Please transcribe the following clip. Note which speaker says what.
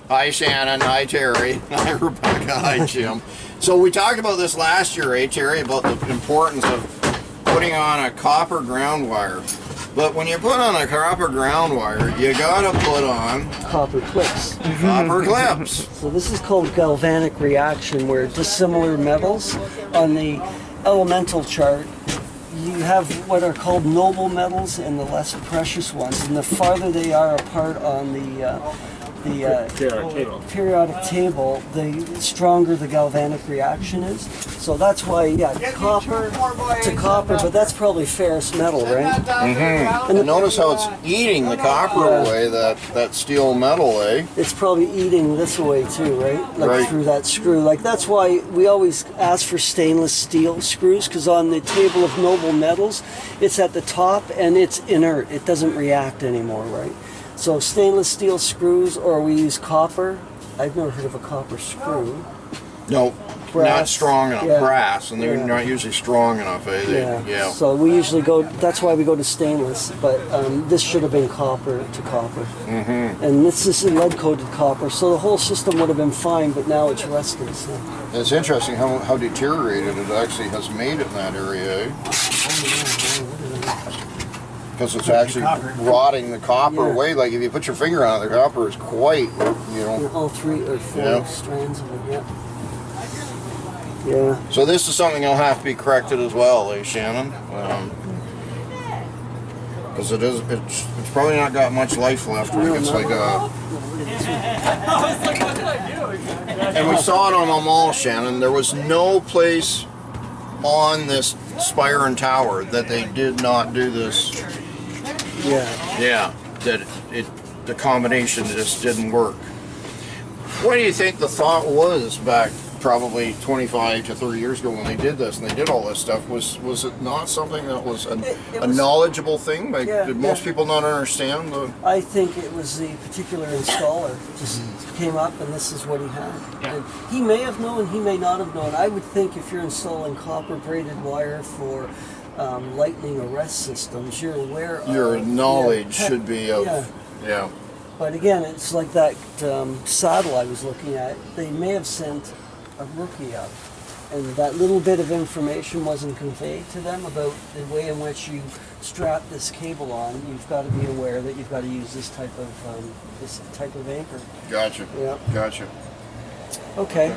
Speaker 1: Hi Shannon, hi Terry, hi Rebecca, hi Jim. So we talked about this last year, Terry, about the importance of putting on a copper ground wire. But when you put on a copper ground wire, you gotta put on
Speaker 2: copper clips.
Speaker 1: Copper clips.
Speaker 2: So this is called galvanic reaction, where dissimilar metals on the elemental chart, you have what are called noble metals and the less precious ones. And the farther they are apart on the periodic table, the stronger the galvanic reaction is. So that's why, yeah, copper to copper, but that's probably ferrous metal, right?
Speaker 1: Mm-hmm. And notice how it's eating the copper away, that steel metal, eh?
Speaker 2: It's probably eating this away too, right? Like through that screw. Like that's why we always ask for stainless steel screws, because on the table of noble metals, it's at the top and it's inert. It doesn't react anymore, right? So stainless steel screws, or we use copper. I've never heard of a copper screw.
Speaker 1: No,
Speaker 2: brass.
Speaker 1: Not strong enough.
Speaker 2: Yeah.
Speaker 1: Brass, and they're not usually strong enough, eh?
Speaker 2: Yeah. So we usually go, that's why we go to stainless, but this should have been copper to copper.
Speaker 1: Mm-hmm.
Speaker 2: And this is lead-coated copper, so the whole system would have been fine, but now it's rusted. So.
Speaker 1: It's interesting how deteriorated it actually has made it in that area, eh? Because it's actually rotting the copper away. Like if you put your finger on it, the copper is quite,
Speaker 2: all 3 or 4 strands of it, yeah.
Speaker 1: So this is something that'll have to be corrected as well, eh, Shannon? Because it's probably not got much life left. It's like a... And we saw it on the mall, Shannon. There was no place on this spire and tower that they did not do this. Yeah, that the combination just didn't work. What do you think the thought was back probably 25 to 30 years ago when they did this and they did all this stuff? Was it not something that was a knowledgeable thing? Like, did most people not understand the...
Speaker 2: I think it was the particular installer just came up and this is what he had. And he may have known, he may not have known. I would think if you're installing copper braided wire for lightning arrest systems, you're aware of...
Speaker 1: Your knowledge should be of... Yeah.
Speaker 2: But again, it's like that saddle I was looking at. They may have sent a rookie up, and that little bit of information wasn't conveyed to them about the way in which you strap this cable on. You've got to be aware that you've got to use this type of anchor.
Speaker 1: Gotcha.
Speaker 2: Yeah.
Speaker 1: Gotcha.
Speaker 2: Okay.